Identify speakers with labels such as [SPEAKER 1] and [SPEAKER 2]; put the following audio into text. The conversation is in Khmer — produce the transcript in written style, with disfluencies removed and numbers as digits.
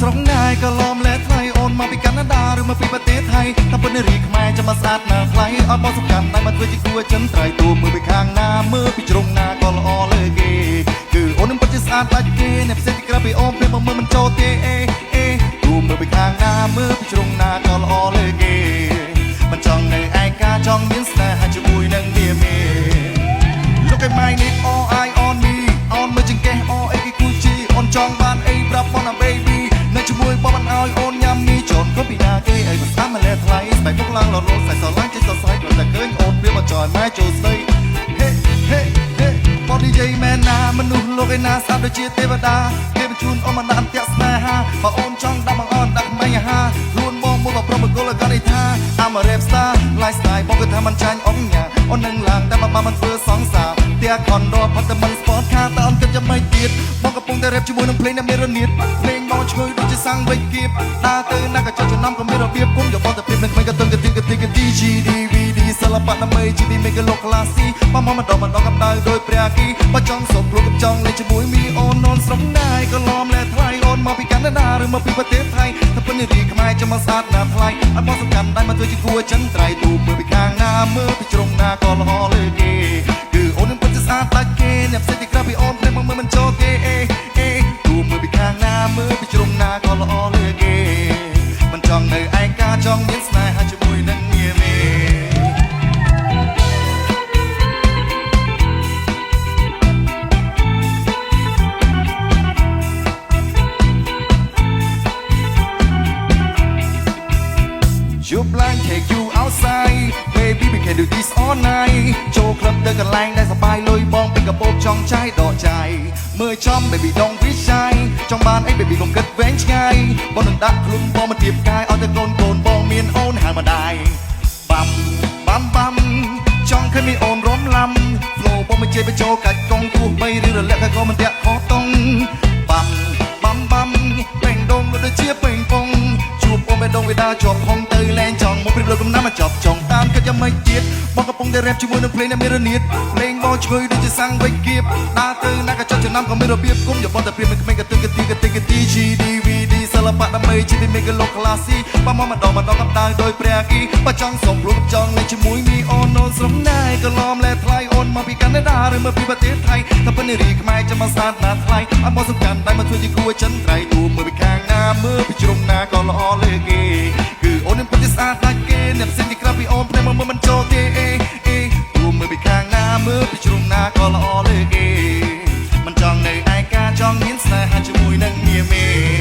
[SPEAKER 1] ស្រងងាយក៏ឡំលែថ្លៃអូនមកពីកាណាដាឬមកពីប្រទេសថៃថាពិតនារីខ្មែរចាំមកស្អាតណាស់ថ្លៃអត់មកសំខាន់តែមកធ្វើជាគួរចិនត្រៃទូមើលពីខាងណាមើលពីជ្រុងណាក៏ល្អលើគេគឺអូននឹងពិតជាស្អាតដាច់គេអ្នកផ្សេងទីក្រៅពីអូនពេលមកមើលមិនចូលទេទូមើលពីខាងណាមើលពីជ្រុងណាក៏ល្អលើគេមិនចង់នៅឯកាចង់មានស្នេហាជាមួយនឹងនាមី Look at my need all eye on me អូនមើលចង្កេះអអីគេគូជីអូនចង់បានអីប្រាប់បងណា baby នៅជាមួយបងមិនឲ្យអូនញ៉ាំមីចូលក៏ពីណាគេអីមិនស្អាតមកលែថ្លៃស្បែកពុកឡើងរលត់ស្អែកស្រឡាញ់ចិត្តសរសៃគ្រាន់តែឃើញអូនវាមកចอยម៉ែចូលស្ដី Hey បង DJ មែនណាមនុស្សលោកឯណាស្អាតដូចជាទេវតាគេបញ្ជូនអូនមកដាក់អន្ទាក់ស្នេហាបើអូនចង់ដាក់មកអូនដាក់បញ្ហាខ្លួនបងមកប្រមគល់ក៏នេះថា I'm a rap star lifestyle បងគឺថាមិនចាញ់អងញ៉ាអូននឹងឡើងតែមកមិនធ្វើសងសាផ្ទះខុនរផុតតែមិន sport car តើអូនគិតយ៉ាងម៉េចទៀតបងកំពុងតែ rap ជាមួយនឹងភ្លេងដែលមានរនាតភ្លេងបងឈ្ងុយដូចជាសាំងវិចគៀបដើរទៅណាក៏ចុចចំណាំក៏មានរបៀបគុំយកបងតែព្រៀបនឹងក្មេងក៏ទឹងក៏ទី DG DVD សិល្បៈដើម្បីជីវិតមានក៏លោកក្លាស៊ីបងមកម្ដងកំដៅដោយព្រះគីបើចង់សុំខ្លួនក៏ចង់លេងជាមួយមីអូនស្រងណាយក៏ឡំលែថ្លៃអូនមកពីកាណាដាឬមកពីប្រទេសថៃតែពិតនារីខ្មែរចាំមកស្អាតណាស់ថ្លៃអត់មកសំខាន់តែមកធ្វើជាគួរចិនត្រៃទូមើលពីខាងណាមើលពីជ្រុងណាក៏ល្អលើគេគឺអូននឹងពិតជាស្អាតដាច់គេអ្នកផ្សេងទីក្រៅពីអូនភ្លេចមកមើលមិនចូលទេទូមើលពីខាងណាមើលពីជ្រុងណាក៏ល្អលើគេមិនចង់នៅឯកាចង់មានស្នេហាជាមួយនឹងនាមី You blind take you outside baby we can do this all night ចូលក្លឹបទៅកន្លែងដែលសប្បាយលុយបងពីកាបូបចង់ចាយដកចាយមើលចំ baby don't be shy ចង់បានអី baby កុំគិតវែងឆ្ងាយបងនឹងដាក់ខ្លួនបងមកទៀបកាយឲ្យតែកូនបងមានអូនហាងម្ដាយបាំចង់ឃើញមានអូនរំលំ flow បងមកជិះបញ្ចូលកាច់កងទោះបីឬរលាក់ក៏មិនតាក់ខុសតង់បាំពេញដងដូចជាពេញពងជួបអូនបេះដូងវាដើរជាប់ផងទៅលែងចង់មកព្រៀបលើកំណាំមកចប់ចង់តាមគិតយ៉ាងម៉េចទៀតបងកំពុងតែ rap ជាមួយនឹងភ្លេងដែលមានរនាតភ្លេងបងឈ្ងុយដូចជាសាំងវិចគៀបដើរទៅណាក៏ចុចចំណាំក៏មានរបៀបគុំយកបងតែព្រៀបនឹងក្មេងក៏ទឹងក៏ទី DVD សិល្បៈដើម្បីជីវិតមានក៏លោកក្លាស៊ីបងមកម្ដងកំដៅដោយព្រះគីបើចង់សុំខ្លួនចង់លេងជាមួយមីអូនស្រងណាយក៏ឡំលែថ្លៃអូនមកពីកាណាដាឬមកពីប្រទេសថៃតែពិតនារីខ្មែរចាំមកស្អាតណាស់ថ្លៃអត់មកសំខាន់តែមកធ្វើជាគួរចិនត្រៃទូមើលពីខាងណាមើលពីជ្រុងណាក៏ល្អលើគេគឺអូននឹងពិតជាស្អាតដាច់គេអ្នកផ្សេងទីក្រៅពីអូនភ្នែកមកមិនចូលទេទូមើលពីខាងណាមើលពីជ្រុងណាក៏ល្អលើគេមិនចង់នៅឯកាចង់មានស្នេហាជាមួយនឹងនាមី